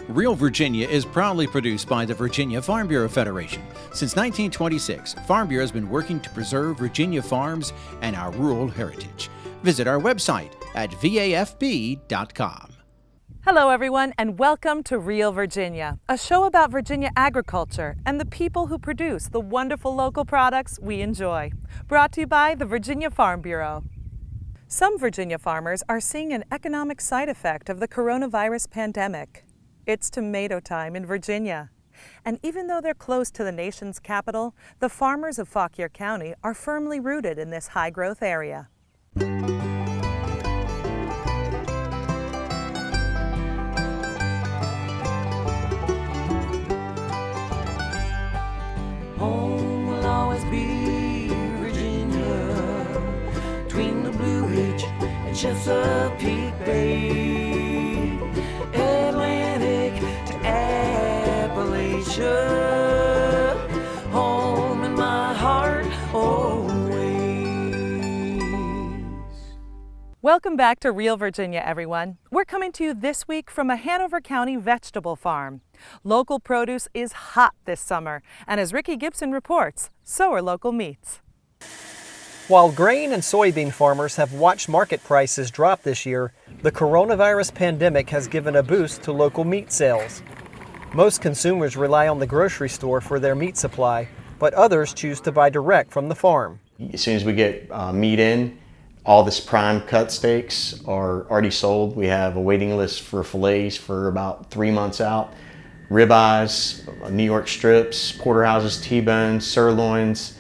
Real Virginia is proudly produced by the Virginia Farm Bureau Federation. Since 1926, Farm Bureau has been working to preserve Virginia farms and our rural heritage. Visit our website at vafb.com. Hello everyone, and welcome to Real Virginia, a show about Virginia agriculture and the people who produce the wonderful local products we enjoy. Brought to you by the Virginia Farm Bureau. Some Virginia farmers are seeing an economic side effect of the coronavirus pandemic. It's tomato time in Virginia. And even though they're close to the nation's capital, the farmers of Fauquier County are firmly rooted in this high-growth area. Home will always be Virginia, between the Blue Ridge and Chesapeake Bay, Atlantic to Appalachia, home in my heart always. Welcome back to Real Virginia, everyone. We're coming to you this week from a Hanover County vegetable farm. Local produce is hot this summer, and as Ricky Gibson reports, so are local meats. While grain and soybean farmers have watched market prices drop this year, the coronavirus pandemic has given a boost to local meat sales. Most consumers rely on the grocery store for their meat supply, but others choose to buy direct from the farm. As soon as we get meat in, all this prime cut steaks are already sold. We have a waiting list for fillets for about 3 months out. Ribeyes, New York strips, porterhouses, T-bones, sirloins.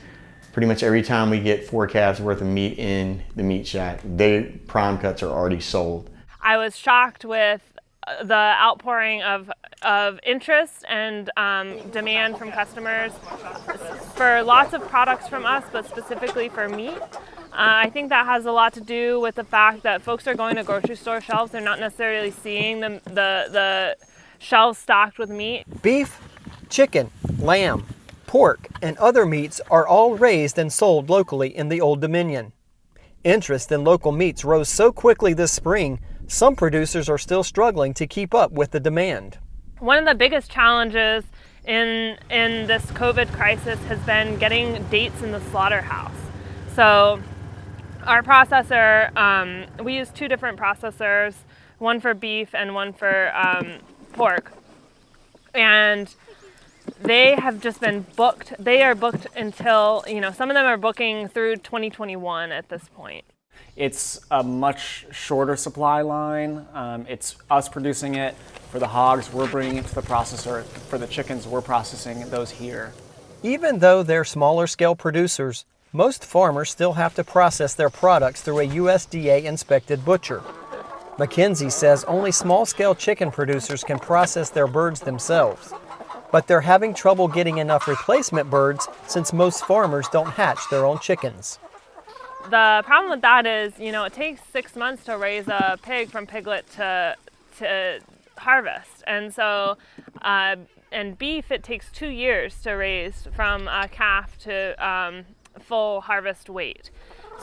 Pretty much every time we get 4 calves worth of meat in the meat shack, the prime cuts are already sold. I was shocked with the outpouring of interest and demand from customers for lots of products from us, but specifically for meat. I think that has a lot to do with the fact that folks are going to grocery store shelves. They're not necessarily seeing the shelves stocked with meat. Beef, chicken, lamb, pork, and other meats are all raised and sold locally in the Old Dominion. Interest in local meats rose so quickly this spring, some producers are still struggling to keep up with the demand. One of the biggest challenges in this COVID crisis has been getting dates in the slaughterhouse. So our processor, we use 2 different processors, one for beef and one for pork. And they have just been booked. They are booked until, some of them are booking through 2021 at this point. It's a much shorter supply line. It's us producing it. For the hogs, we're bringing it to the processor. For the chickens, we're processing those here. Even though they're smaller scale producers, most farmers still have to process their products through a USDA inspected butcher. McKinsey says only small scale chicken producers can process their birds themselves. But they're having trouble getting enough replacement birds since most farmers don't hatch their own chickens. The problem with that is, it takes 6 months to raise a pig from piglet to harvest. And so, and beef, it takes 2 years to raise from a calf to full harvest weight.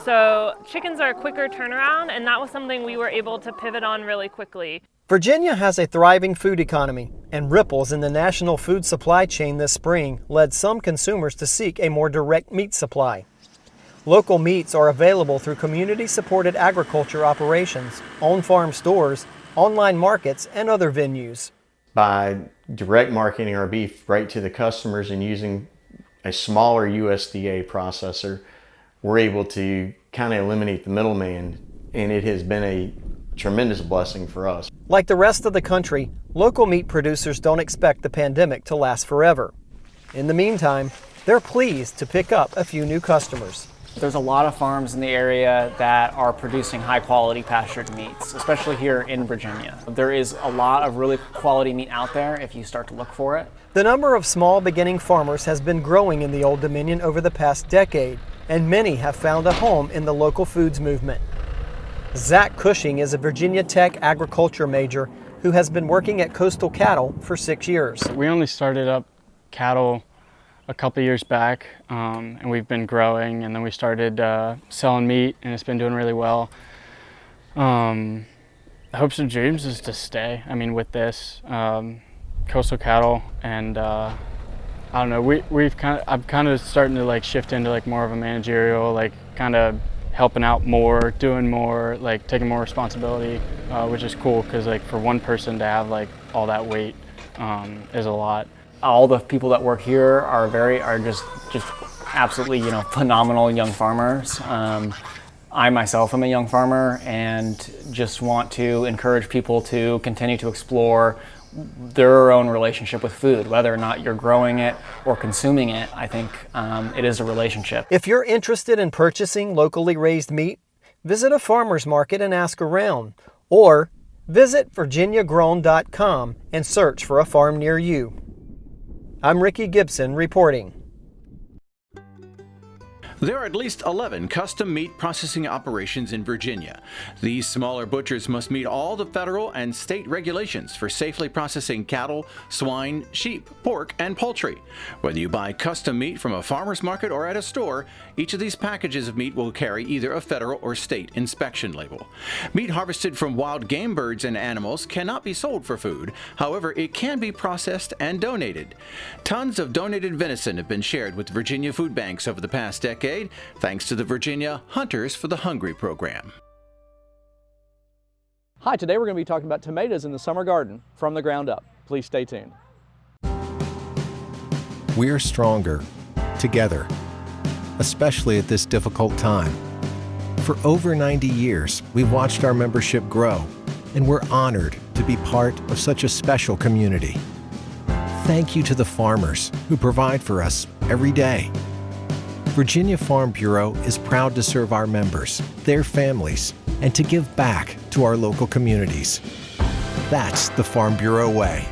So chickens are a quicker turnaround, and that was something we were able to pivot on really quickly. Virginia has a thriving food economy, and ripples in the national food supply chain this spring led some consumers to seek a more direct meat supply. Local meats are available through community-supported agriculture operations, on-farm stores, online markets, and other venues. By direct marketing our beef right to the customers and using a smaller USDA processor, we're able to kind of eliminate the middleman, and it has been a tremendous blessing for us. Like the rest of the country, local meat producers don't expect the pandemic to last forever. In the meantime, they're pleased to pick up a few new customers. There's a lot of farms in the area that are producing high quality pastured meats, especially here in Virginia. There is a lot of really quality meat out there if you start to look for it. The number of small beginning farmers has been growing in the Old Dominion over the past decade, and many have found a home in the local foods movement. Zach Cushing is a Virginia Tech agriculture major who has been working at Coastal Cattle for 6 years. We only started up cattle a couple years back, and we've been growing, and then we started selling meat, and it's been doing really well. The hopes and dreams is to stay. I mean, with this, coastal cattle, and I don't know. I'm kind of starting to like shift into like more of a managerial, like kind of helping out more, doing more, like taking more responsibility, which is cool because like for one person to have like all that weight is a lot. All the people that work here are just absolutely, you know, phenomenal young farmers. I myself am a young farmer and just want to encourage people to continue to explore their own relationship with food, whether or not you're growing it or consuming it. I think it is a relationship. If you're interested in purchasing locally raised meat, visit a farmer's market and ask around, or visit virginiagrown.com and search for a farm near you. I'm Ricky Gibson reporting. There are at least 11 custom meat processing operations in Virginia. These smaller butchers must meet all the federal and state regulations for safely processing cattle, swine, sheep, pork, and poultry. Whether you buy custom meat from a farmer's market or at a store, each of these packages of meat will carry either a federal or state inspection label. Meat harvested from wild game birds and animals cannot be sold for food. However, it can be processed and donated. Tons of donated venison have been shared with Virginia food banks over the past decade, thanks to the Virginia Hunters for the Hungry program. Hi, today we're going to be talking about tomatoes in the summer garden from the ground up. Please stay tuned. We're stronger together, especially at this difficult time. For over 90 years, we've watched our membership grow, and we're honored to be part of such a special community. Thank you to the farmers who provide for us every day. Virginia Farm Bureau is proud to serve our members, their families, and to give back to our local communities. That's the Farm Bureau way.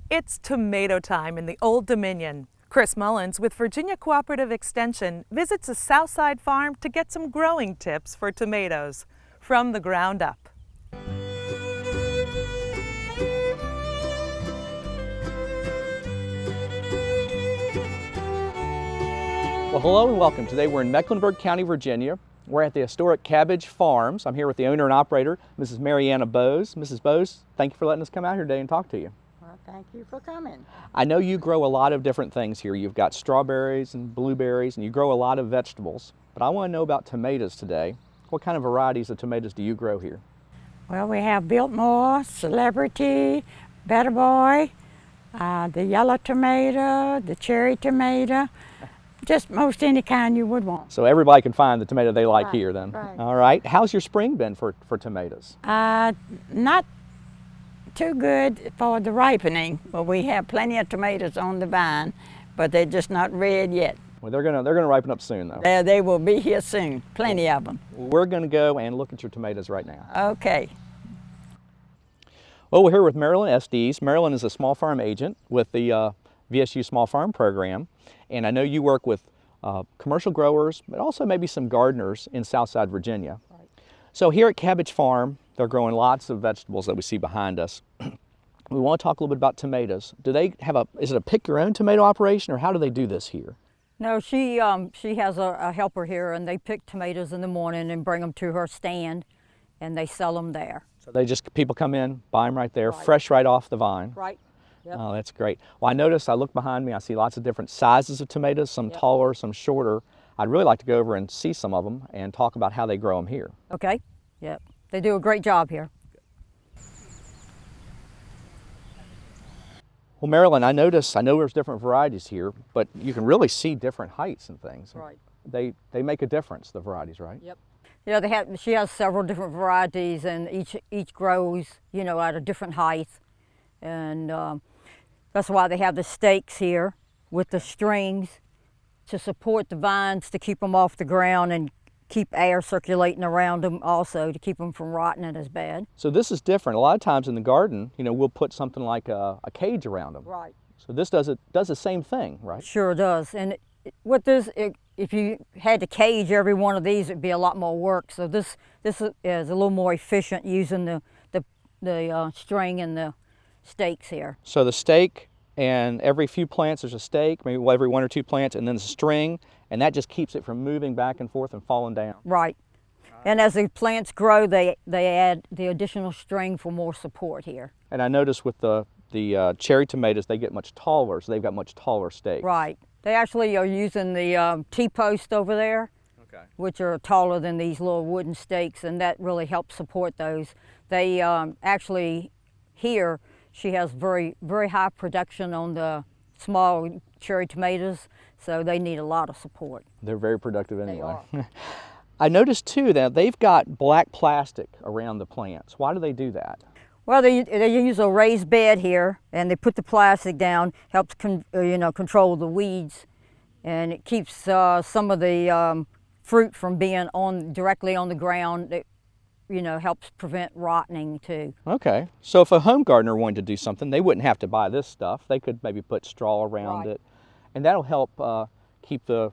It's tomato time in the Old Dominion. Chris Mullins with Virginia Cooperative Extension visits a Southside farm to get some growing tips for tomatoes from the ground up. Well, hello and welcome. Today we're in Mecklenburg County, Virginia. We're at the historic Cabbage Farms. I'm here with the owner and operator, Mrs. Mariana Bose. Mrs. Bose, thank you for letting us come out here today and talk to you. Well, thank you for coming. I know you grow a lot of different things here. You've got strawberries and blueberries, and you grow a lot of vegetables. But I want to know about tomatoes today. What kind of varieties of tomatoes do you grow here? Well, we have Biltmore, Celebrity, Better Boy, the yellow tomato, the cherry tomato, just most any kind you would want. So everybody can find the tomato they like Right, here then. right. All right. How's your spring been for tomatoes? Not too good for the ripening, but we have plenty of tomatoes on the vine, but they're just not red yet. Well, they're gonna ripen up soon though. They will be here soon, plenty of them. We're gonna go and look at your tomatoes right now. Okay. Well, we're here with Marilyn Estes. Marilyn is a small farm agent with the VSU Small Farm Program, and I know you work with commercial growers, but also maybe some gardeners in Southside Virginia. Right. So here at Cabbage Farm, they're growing lots of vegetables that we see behind us. We want to talk a little bit about tomatoes. Do they have is it a pick your own tomato operation, or how do they do this here? No, she has a helper here, and they pick tomatoes in the morning and bring them to her stand, and they sell them there. So people come in, buy them right there, Right. fresh right off the vine. Right. Yep. Oh, that's great. Well, I look behind me, I see lots of different sizes of tomatoes, some Yep. taller, some shorter. I'd really like to go over and see some of them and talk about how they grow them here. Okay. Yep. They do a great job here. Well, Marilyn, I know there's different varieties here, but you can really see different heights and things. Right. They make a difference, the varieties, right? Yep. Yeah, she has several different varieties, and each grows, at a different height, and that's why they have the stakes here with the strings to support the vines, to keep them off the ground and keep air circulating around them, also to keep them from rotting as bad. So this is different. A lot of times in the garden, we'll put something like a cage around them. Right. So this does the same thing, right? Sure does. And with this, if you had to cage every one of these, it'd be a lot more work. So this is a little more efficient using the string and the stakes here. So the stake, and every few plants there's a stake, maybe every 1 or 2 plants, and then the string, and that just keeps it from moving back and forth and falling down. Right. And as the plants grow, they add the additional string for more support here. And I noticed with the cherry tomatoes, they get much taller, so they've got much taller stakes. Right. They actually are using the T-post over there, which are taller than these little wooden stakes, and that really helps support those. They actually, here, she has very, very high production on the small cherry tomatoes, so they need a lot of support. They're very productive anyway. They are. I noticed too that they've got black plastic around the plants. Why do they do that? Well, they use a raised bed here, and they put the plastic down, helps control the weeds, and it keeps some of the fruit from being directly on the ground. It, helps prevent rotting too. Okay, so if a home gardener wanted to do something, they wouldn't have to buy this stuff. They could maybe put straw around it, and that'll help keep the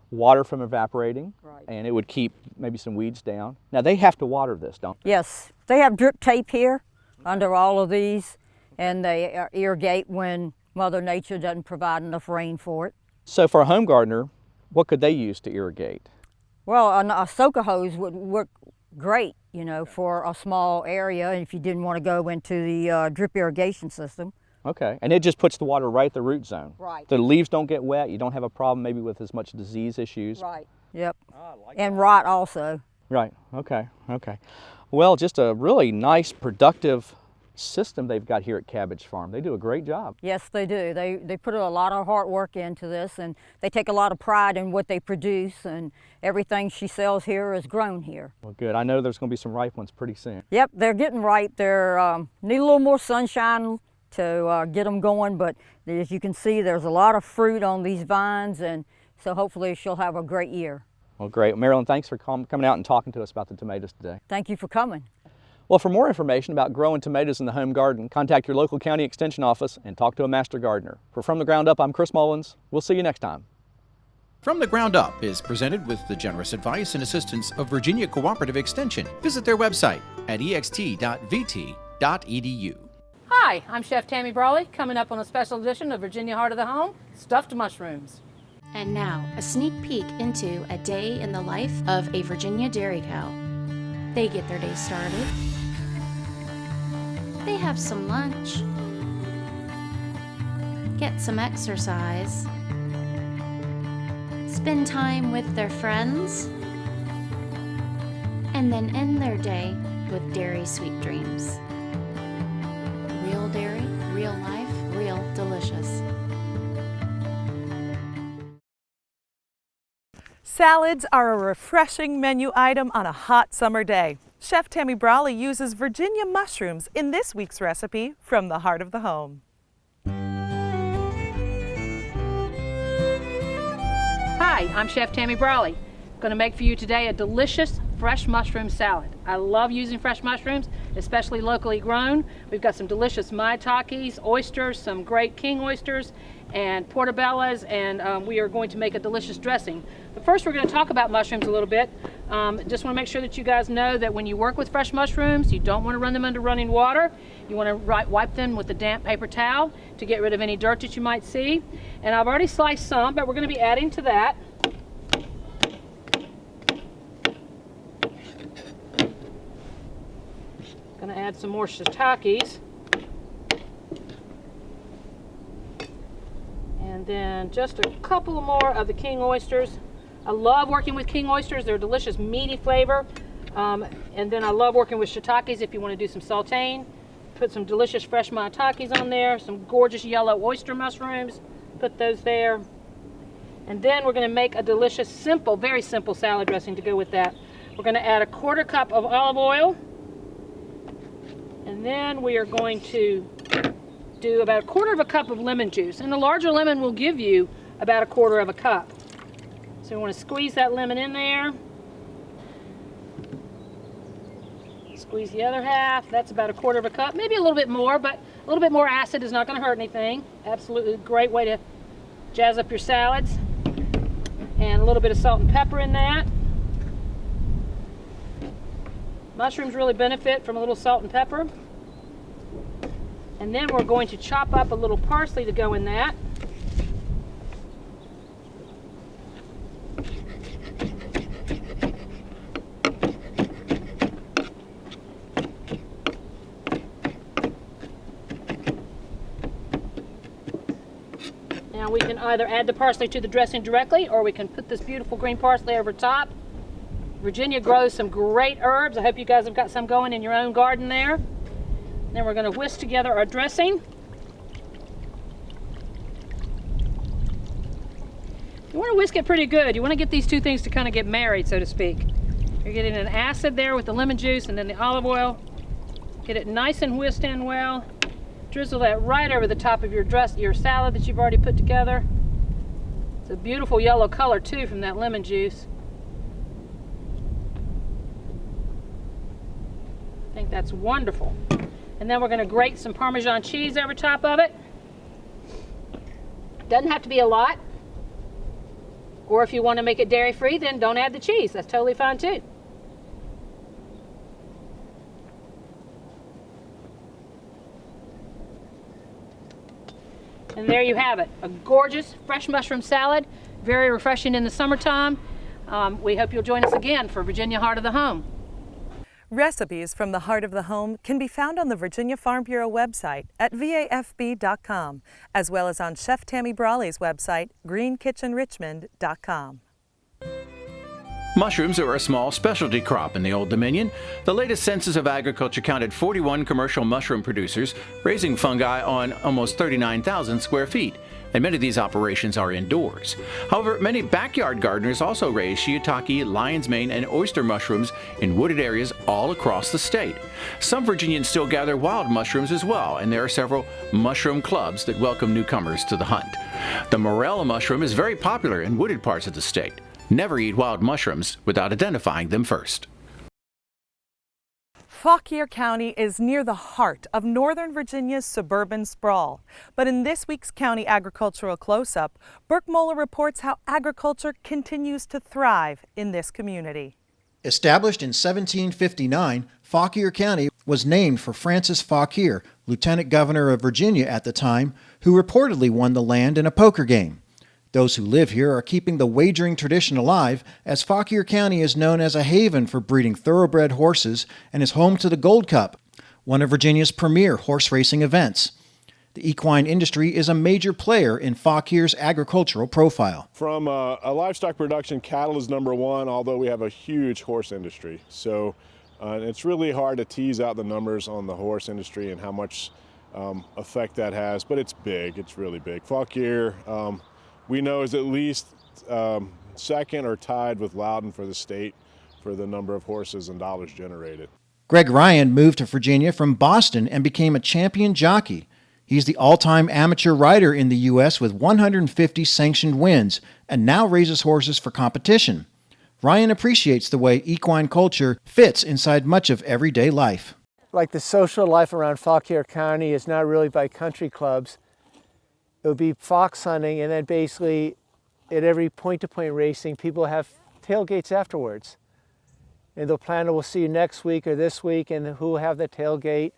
water from evaporating, and it would keep maybe some weeds down. Now they have to water this, don't they? Yes, they have drip tape here under all of these, and they irrigate when Mother Nature doesn't provide enough rain for it. So for a home gardener, what could they use to irrigate? Well, a soaker hose would work great, for a small area if you didn't want to go into the drip irrigation system. Okay, and it just puts the water right at the root zone. Right. The leaves don't get wet, you don't have a problem maybe with as much disease issues. Right, yep. And rot also. Right, okay. Well, just a really nice, productive system they've got here at Cabbage Farm. They do a great job. Yes, they do. They put a lot of hard work into this, and they take a lot of pride in what they produce, and everything she sells here is grown here. Well, good. I know there's going to be some ripe ones pretty soon. Yep, they're getting ripe. They're need a little more sunshine to get them going, but as you can see, there's a lot of fruit on these vines, and so hopefully she'll have a great year. Well, great. Marilyn, thanks for coming out and talking to us about the tomatoes today. Thank you for coming. Well, for more information about growing tomatoes in the home garden, contact your local county extension office and talk to a master gardener. For From the Ground Up, I'm Chris Mullins. We'll see you next time. From the Ground Up is presented with the generous advice and assistance of Virginia Cooperative Extension. Visit their website at ext.vt.edu. Hi, I'm Chef Tammy Brawley, coming up on a special edition of Virginia Heart of the Home, Stuffed Mushrooms. And now, a sneak peek into a day in the life of a Virginia dairy cow. They get their day started. They have some lunch. Get some exercise. Spend time with their friends. And then end their day with dairy sweet dreams. Real dairy, real life, real delicious. Salads are a refreshing menu item on a hot summer day. Chef Tammy Brawley uses Virginia mushrooms in this week's recipe from the heart of the home. Hi, I'm Chef Tammy Brawley. Going to make for you today a delicious fresh mushroom salad. I love using fresh mushrooms, especially locally grown. We've got some delicious maitakes, oysters, some great king oysters, and portobellas, and we are going to make a delicious dressing. But first we're going to talk about mushrooms a little bit. Just want to make sure that you guys know that when you work with fresh mushrooms, you don't want to run them under running water. You want to wipe them with a damp paper towel to get rid of any dirt that you might see. And I've already sliced some, but we're going to be adding to that going to add some more shiitakes. And then just a couple more of the king oysters. I love working with king oysters. They're a delicious meaty flavor. And then I love working with shiitakes if you want to do some sauteing. Put some delicious fresh maitakes on there, some gorgeous yellow oyster mushrooms. Put those there. And then we're going to make a delicious, simple, very simple salad dressing to go with that. We're going to add a 1/4 cup of olive oil. And then we are going to do about 1/4 cup of lemon juice. And the larger lemon will give you about 1/4 cup. So we want to squeeze that lemon in there. Squeeze the other half. That's about 1/4 cup, maybe a little bit more, but a little bit more acid is not going to hurt anything. Absolutely great way to jazz up your salads. And a little bit of salt and pepper in that. Mushrooms really benefit from a little salt and pepper. And then we're going to chop up a little parsley to go in that. Now we can either add the parsley to the dressing directly, or we can put this beautiful green parsley over top. Virginia grows some great herbs. I hope you guys have got some going in your own garden there. Then we're going to whisk together our dressing. You want to whisk it pretty good. You want to get these two things to kind of get married, so to speak. You're getting an acid there with the lemon juice and then the olive oil. Get it nice and whisked in well. Drizzle that right over the top of your salad that you've already put together. It's a beautiful yellow color too from that lemon juice. I think that's wonderful. And then we're going to grate some Parmesan cheese over top of it. Doesn't have to be a lot. Or if you want to make it dairy-free, then don't add the cheese. That's totally fine too. And there you have it, a gorgeous fresh mushroom salad, very refreshing in the summertime. We hope you'll join us again for Virginia Heart of the Home. Recipes from the Heart of the Home can be found on the Virginia Farm Bureau website at vafb.com, as well as on Chef Tammy Brawley's website, greenkitchenrichmond.com. Mushrooms are a small specialty crop in the Old Dominion. The latest census of agriculture counted 41 commercial mushroom producers raising fungi on almost 39,000 square feet, and many of these operations are indoors. However, many backyard gardeners also raise shiitake, lion's mane, and oyster mushrooms in wooded areas all across the state. Some Virginians still gather wild mushrooms as well, and there are several mushroom clubs that welcome newcomers to the hunt. The morel mushroom is very popular in wooded parts of the state. Never eat wild mushrooms without identifying them first. Fauquier County is near the heart of Northern Virginia's suburban sprawl. But in this week's County Agricultural Close-Up, Burke Moeller reports how agriculture continues to thrive in this community. Established in 1759, Fauquier County was named for Francis Fauquier, Lieutenant Governor of Virginia at the time, who reportedly won the land in a poker game. Those who live here are keeping the wagering tradition alive, as Fauquier County is known as a haven for breeding thoroughbred horses and is home to the Gold Cup, one of Virginia's premier horse racing events. The equine industry is a major player in Fauquier's agricultural profile. From a livestock production, cattle is number one, although we have a huge horse industry. So it's really hard to tease out the numbers on the horse industry and how much effect that has, but it's big. It's really big. Fauquier, we know, is at least second or tied with Loudon for the state for the number of horses and dollars generated. Greg Ryan moved to Virginia from Boston and became a champion jockey. He's the all-time amateur rider in the U.S. with 150 sanctioned wins and now raises horses for competition. Ryan appreciates the way equine culture fits inside much of everyday life. Like the social life around Fauquier County is not really by country clubs. It would be fox hunting, and then basically at every point-to-point racing, people have tailgates afterwards. And they'll plan, we'll see you next week or this week, and who will have the tailgate,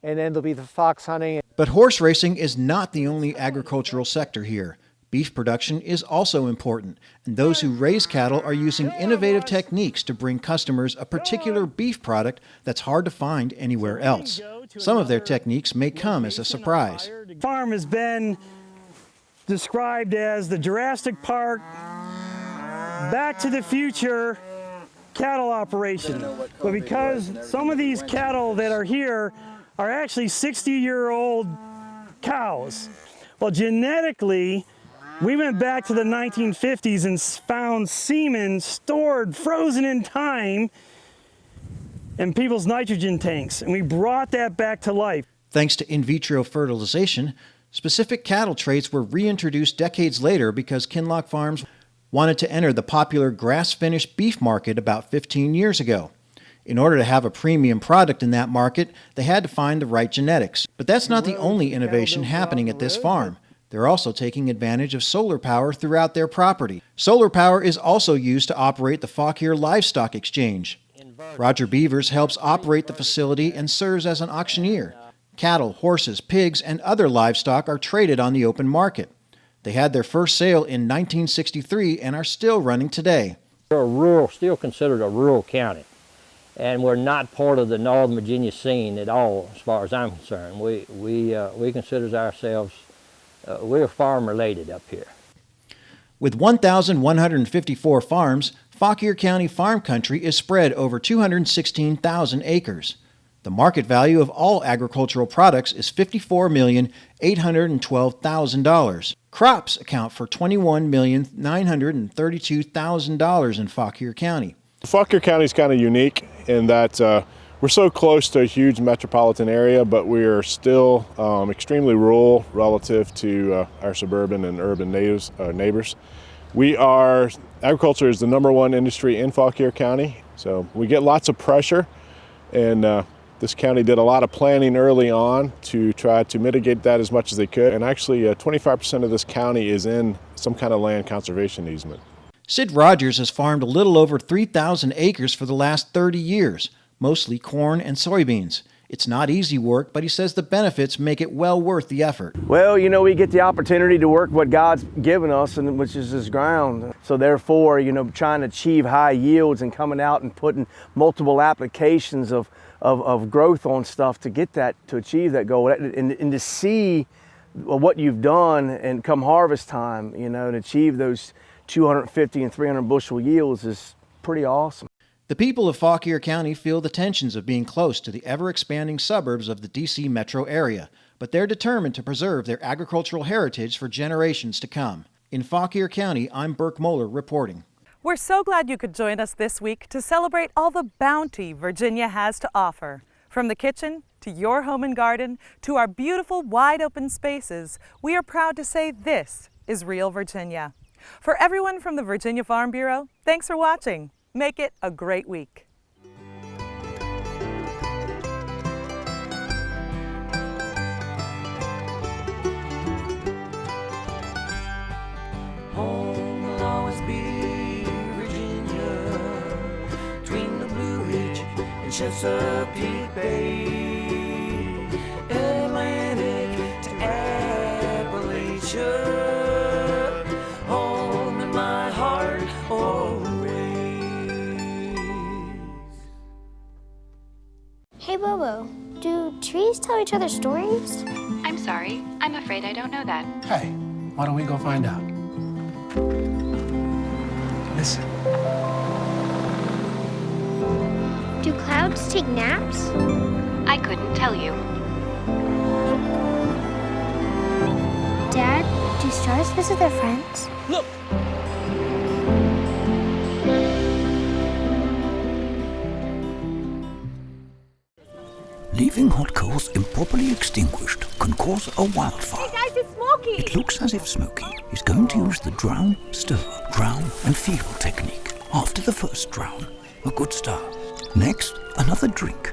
and then there'll be the fox hunting. But horse racing is not the only agricultural sector here. Beef production is also important, and those who raise cattle are using innovative techniques to bring customers a particular beef product that's hard to find anywhere else. Some of their techniques may come as a surprise. The farm has been described as the Jurassic Park, Back to the Future cattle operation. But because some of these cattle that are here are actually 60-year-old cows, well, genetically, we went back to the 1950s and found semen stored, frozen in time, in people's nitrogen tanks, and we brought that back to life. Thanks to in vitro fertilization, specific cattle traits were reintroduced decades later because Kinloch Farms wanted to enter the popular grass-finished beef market about 15 years ago. In order to have a premium product in that market, they had to find the right genetics. But that's not the only innovation happening at this farm. They're also taking advantage of solar power throughout their property. Solar power is also used to operate the Fauquier Livestock Exchange. Roger Beavers helps operate the facility and serves as an auctioneer. Cattle, horses, pigs, and other livestock are traded on the open market. They had their first sale in 1963 and are still running today. We're still considered a rural county, and we're not part of the Northern Virginia scene at all, as far as I'm concerned. We consider ourselves we're farm related up here. With 1,154 farms, Fauquier County farm country is spread over 216,000 acres. The market value of all agricultural products is $54,812,000. Crops account for $21,932,000 in Fauquier County. Fauquier County is kind of unique in that we're so close to a huge metropolitan area, but we are still extremely rural relative to our suburban and urban neighbors. Agriculture is the #1 industry in Fauquier County, so we get lots of pressure, and this county did a lot of planning early on to try to mitigate that as much as they could, and actually 25% of this county is in some kind of land conservation easement. Sid Rogers has farmed a little over 3,000 acres for the last 30 years, mostly corn and soybeans. It's not easy work, but he says the benefits make it well worth the effort. Well, you know, we get the opportunity to work what God's given us, and which is His ground. So therefore, you know, trying to achieve high yields and coming out and putting multiple applications of growth on stuff to get that, to achieve that goal, and to see what you've done and come harvest time, you know, and achieve those 250 and 300 bushel yields is pretty awesome. The people of Fauquier County feel the tensions of being close to the ever-expanding suburbs of the D.C. metro area, but they're determined to preserve their agricultural heritage for generations to come. In Fauquier County, I'm Burke Moeller reporting. We're so glad you could join us this week to celebrate all the bounty Virginia has to offer. From the kitchen to your home and garden to our beautiful wide open spaces, we are proud to say this is Real Virginia. For everyone from the Virginia Farm Bureau, thanks for watching. Make it a great week. Home will always be Virginia, between the Blue Ridge and Chesapeake Bay, Atlantic to Appalachia, home in my heart always. Hey Bobo, do trees tell each other stories? I'm sorry, I'm afraid I don't know that. Hey, why don't we go find out? Listen. Do clouds take naps? I couldn't tell you. Dad, do stars visit their friends? Look! Leaving hot coals improperly extinguished can cause a wildfire. Hey guys, it's Smokey! It looks as if Smokey is going to use the drown, stir, drown and feel technique. After the first drown, a good start. Next, another drink.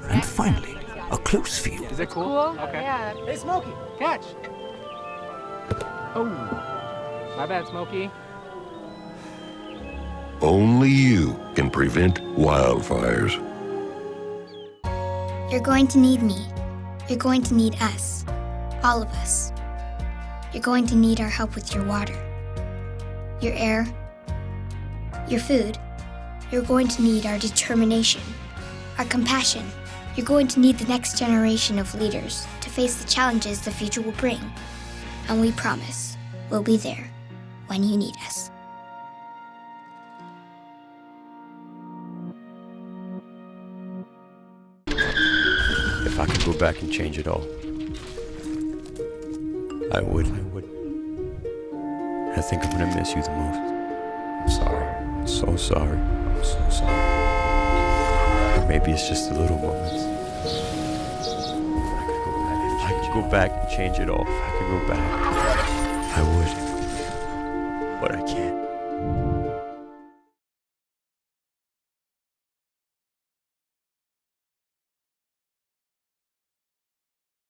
And finally, a close feel. Is it cool? Okay. Yeah. Hey, Smokey, catch! Oh, my bad, Smokey. Only you can prevent wildfires. You're going to need me. You're going to need us. All of us. You're going to need our help with your water, your air, your food. You're going to need our determination, our compassion. You're going to need the next generation of leaders to face the challenges the future will bring. And we promise we'll be there when you need us. If I could go back and change it all, I would. I think I'm gonna miss you the most. I'm sorry. I'm so sorry. I'm so sorry. Or maybe it's just the little moments. If I could go back and change it all, if I could go back, I would. But I can't.